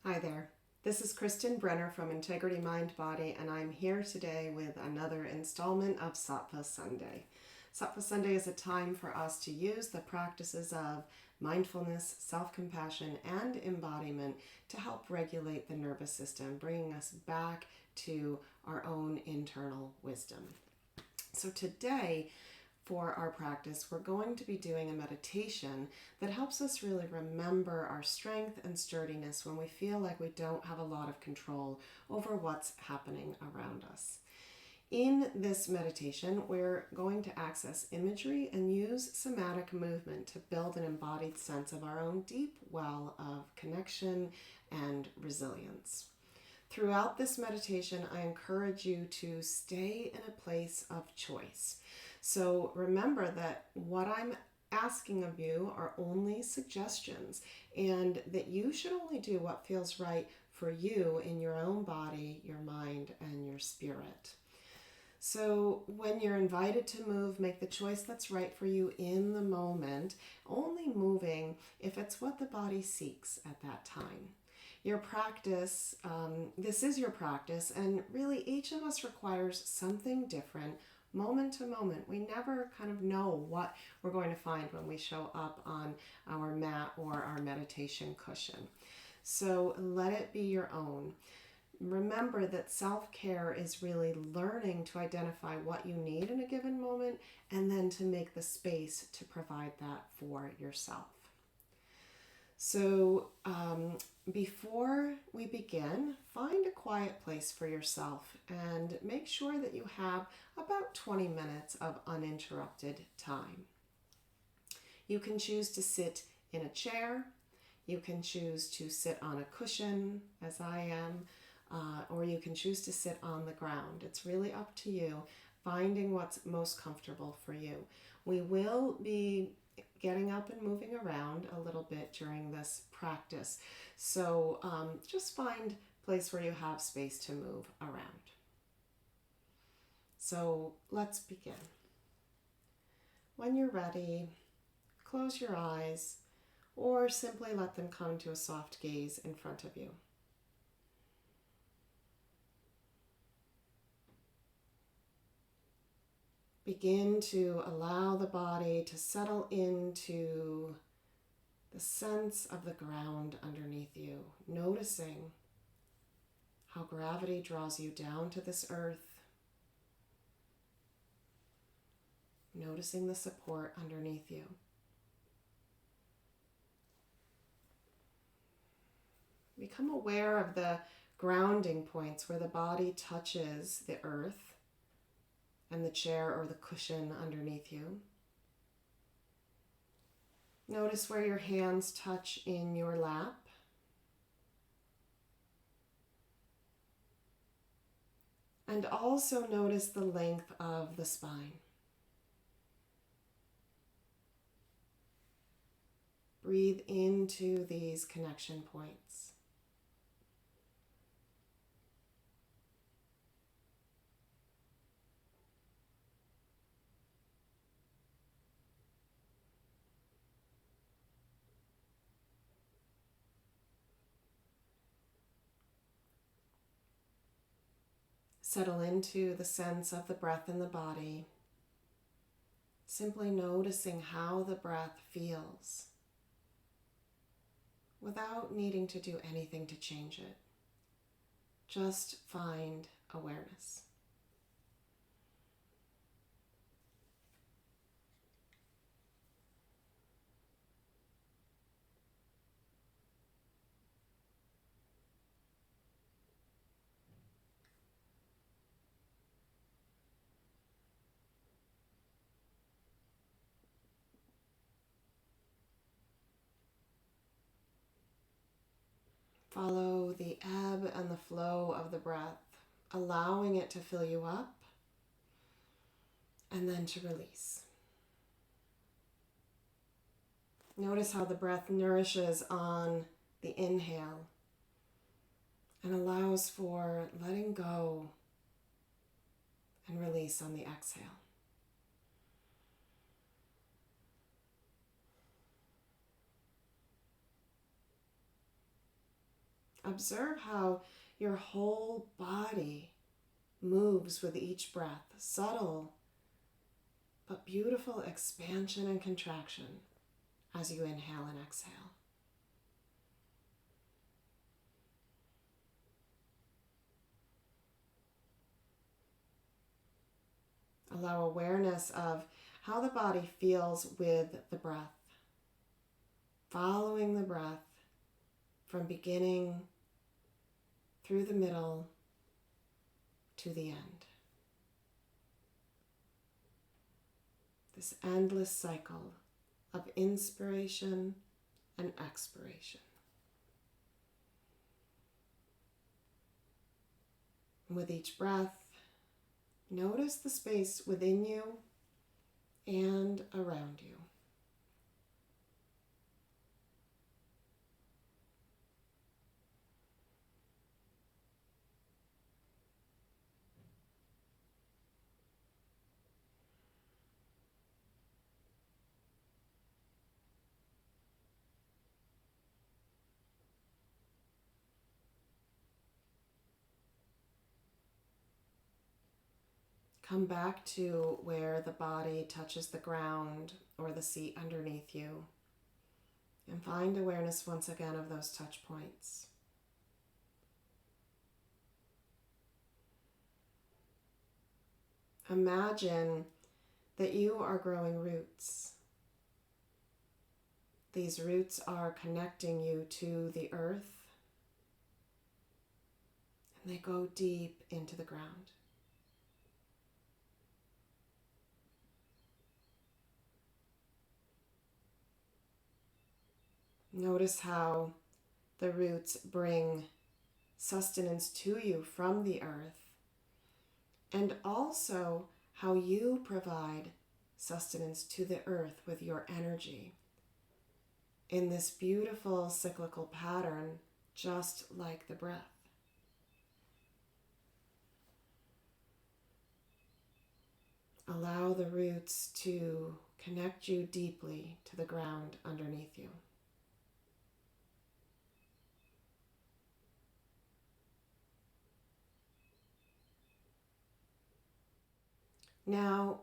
Hi there. This is Kristen Brenner from Integrity Mind Body, and I'm here today with another installment of Sattva Sunday. Sattva Sunday is a time for us to use the practices of mindfulness, self-compassion, and embodiment to help regulate the nervous system, bringing us back to our own internal wisdom. So today, for our practice, we're going to be doing a meditation that helps us really remember our strength and sturdiness when we feel like we don't have a lot of control over what's happening around us. In this meditation, we're going to access imagery and use somatic movement to build an embodied sense of our own deep well of connection and resilience. Throughout this meditation, I encourage you to stay in a place of choice. So remember that what I'm asking of you are only suggestions, and that you should only do what feels right for you in your own body, your mind, and your spirit. So when you're invited to move, make the choice that's right for you in the moment, only moving if it's what the body seeks at that time. Your practice, this is your practice, and really each of us requires something different moment to moment. We never kind of know what we're going to find when we show up on our mat or our meditation cushion. So let it be your own. Remember that self-care is really learning to identify what you need in a given moment and then to make the space to provide that for yourself. So before we begin, find a quiet place for yourself and make sure that you have about 20 minutes of uninterrupted time. You can choose to sit in a chair, you can choose to sit on a cushion, as I am, or you can choose to sit on the ground. It's really up to you, finding what's most comfortable for you. We will be getting up and moving around a little bit during this practice. So just find a place where you have space to move around. So let's begin. When you're ready, close your eyes or simply let them come to a soft gaze in front of you. Begin to allow the body to settle into the sense of the ground underneath you, noticing how gravity draws you down to this earth, noticing the support underneath you. Become aware of the grounding points where the body touches the earth and the chair or the cushion underneath you. Notice where your hands touch in your lap. And also notice the length of the spine. Breathe into these connection points. Settle into the sense of the breath in the body, simply noticing how the breath feels without needing to do anything to change it. Just find awareness. Follow the ebb and the flow of the breath, allowing it to fill you up and then to release. Notice how the breath nourishes on the inhale and allows for letting go and release on the exhale. Observe how your whole body moves with each breath, subtle but beautiful expansion and contraction as you inhale and exhale. Allow awareness of how the body feels with the breath, following the breath from beginning through the middle to the end. This endless cycle of inspiration and expiration. And with each breath, notice the space within you and around you. Come back to where the body touches the ground or the seat underneath you, and find awareness once again of those touch points. Imagine that you are growing roots. These roots are connecting you to the earth, and they go deep into the ground. Notice how the roots bring sustenance to you from the earth, and also how you provide sustenance to the earth with your energy in this beautiful cyclical pattern, just like the breath. Allow the roots to connect you deeply to the ground underneath you. Now,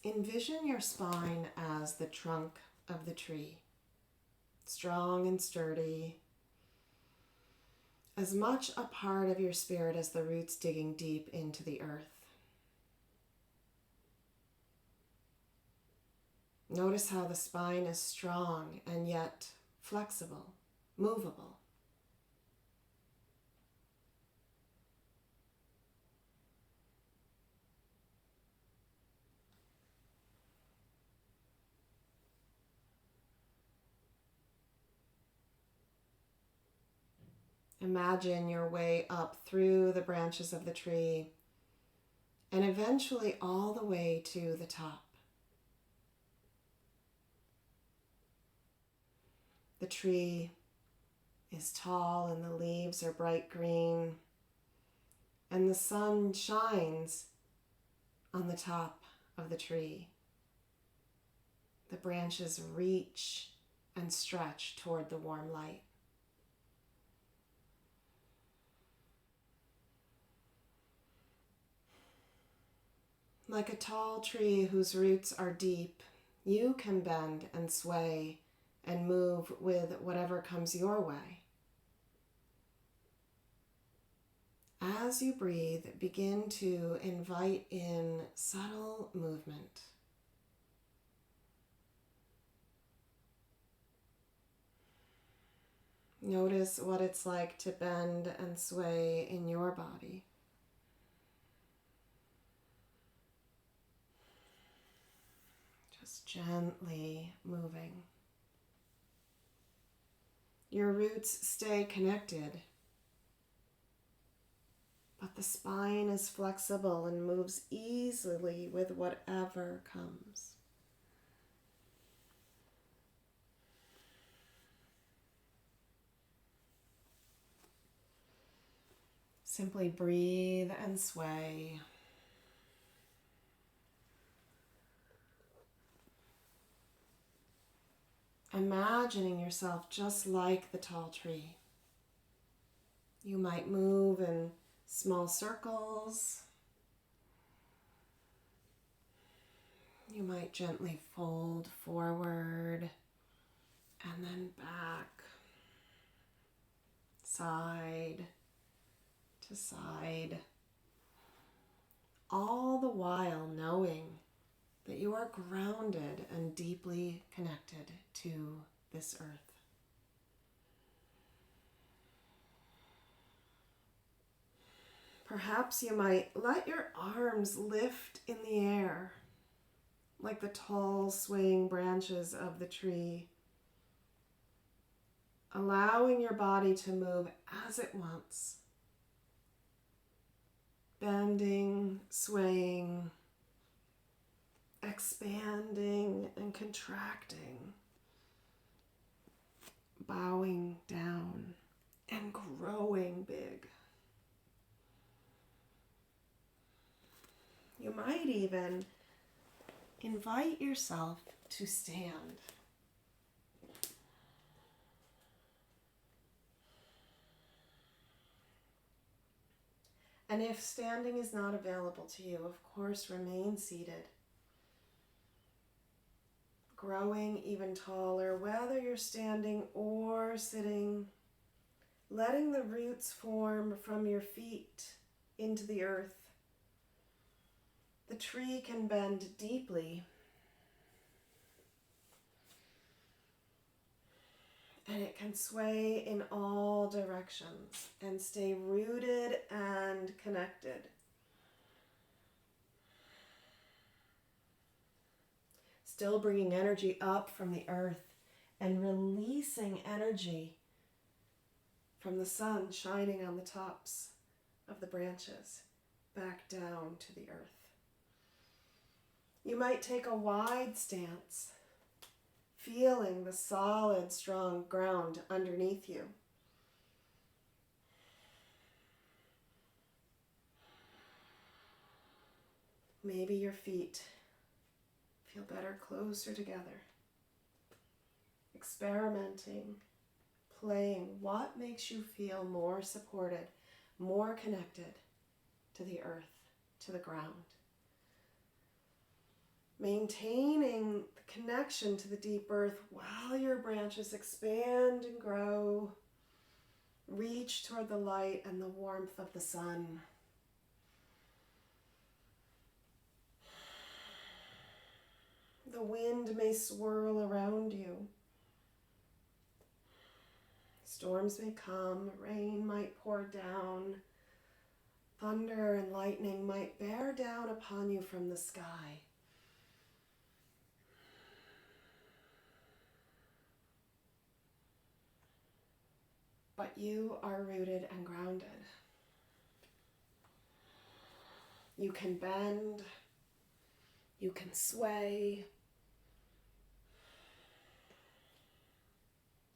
envision your spine as the trunk of the tree, strong and sturdy, as much a part of your spirit as the roots digging deep into the earth. Notice how the spine is strong and yet flexible, movable. Imagine your way up through the branches of the tree and eventually all the way to the top. The tree is tall and the leaves are bright green, and the sun shines on the top of the tree. The branches reach and stretch toward the warm light. Like a tall tree whose roots are deep, you can bend and sway and move with whatever comes your way. As you breathe, begin to invite in subtle movement. Notice what it's like to bend and sway in your body. Just gently moving. Your roots stay connected, but the spine is flexible and moves easily with whatever comes. Simply breathe and sway. Imagining yourself just like the tall tree, You might move in small circles. You might gently fold forward and then back, side to side, all the while knowing that you are grounded and deeply connected to this earth. Perhaps you might let your arms lift in the air like the tall swaying branches of the tree, allowing your body to move as it wants, bending, swaying, expanding and contracting, bowing down and growing big. You might even invite yourself to stand. And if standing is not available to you, of course, remain seated. Growing even taller, whether you're standing or sitting, letting the roots form from your feet into the earth. The tree can bend deeply, and it can sway in all directions and stay rooted and connected. Still bringing energy up from the earth and releasing energy from the sun shining on the tops of the branches back down to the earth. You might take a wide stance, feeling the solid, strong ground underneath you. Maybe your feet feel better closer together. Experimenting, playing. What makes you feel more supported, more connected to the earth, to the ground? Maintaining the connection to the deep earth while your branches expand and grow, reach toward the light and the warmth of the sun. The wind may swirl around you. Storms may come, rain might pour down, thunder and lightning might bear down upon you from the sky. But you are rooted and grounded. You can bend, you can sway.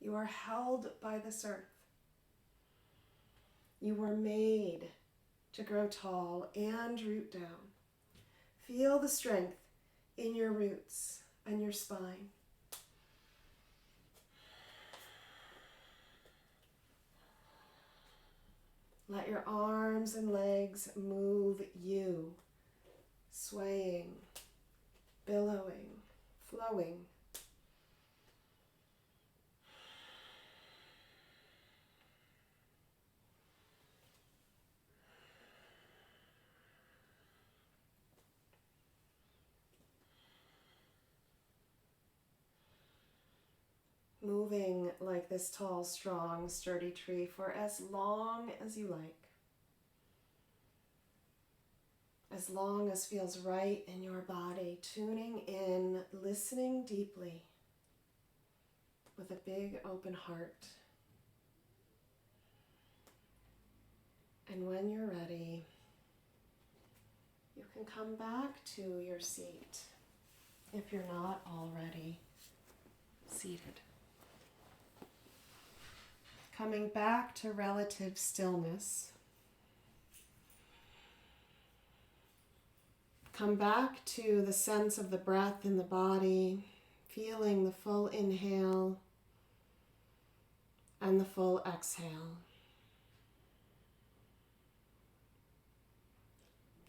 You are held by this earth. You were made to grow tall and root down. Feel the strength in your roots and your spine. Let your arms and legs move you, swaying, billowing, flowing. Moving like this tall, strong, sturdy tree for as long as you like. As long as feels right in your body, tuning in, listening deeply with a big open heart. And when you're ready, you can come back to your seat if you're not already seated. Coming back to relative stillness. Come back to the sense of the breath in the body, feeling the full inhale and the full exhale.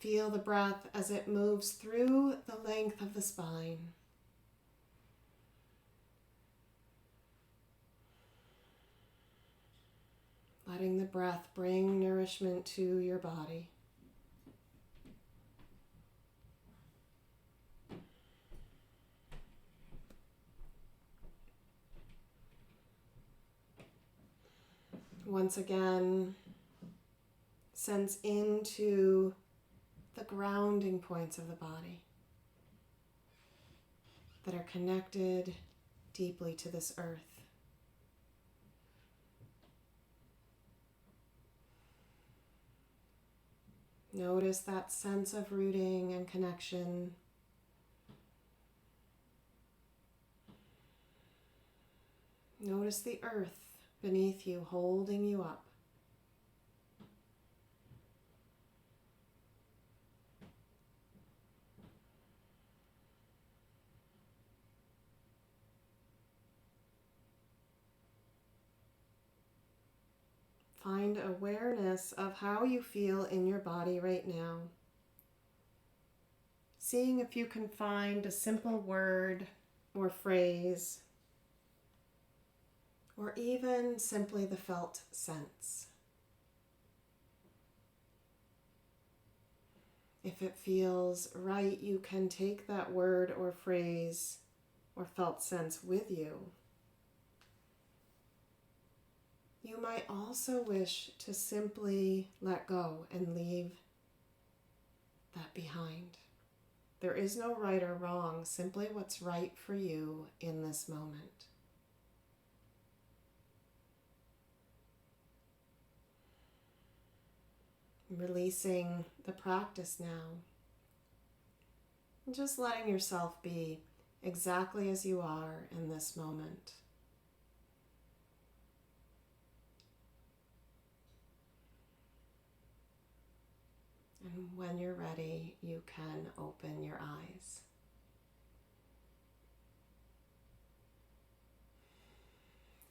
Feel the breath as it moves through the length of the spine. Letting the breath bring nourishment to your body. Once again, sense into the grounding points of the body that are connected deeply to this earth. Notice that sense of rooting and connection. Notice the earth beneath you, holding you up. Find awareness of how you feel in your body right now. Seeing if you can find a simple word or phrase, or even simply the felt sense. If it feels right, you can take that word or phrase or felt sense with you. You might also wish to simply let go and leave that behind. There is no right or wrong, simply what's right for you in this moment. Releasing the practice now. And just letting yourself be exactly as you are in this moment. And when you're ready, you can open your eyes.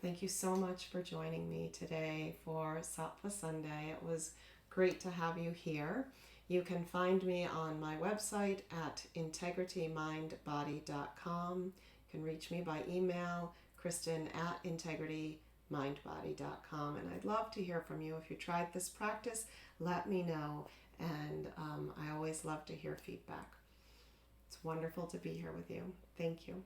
Thank you so much for joining me today for Sattva Sunday. It was great to have you here. You can find me on my website at integritymindbody.com. You can reach me by email, kristen@integritymindbody.com. And I'd love to hear from you. If you tried this practice, let me know. And I always love to hear feedback. It's wonderful to be here with you. Thank you.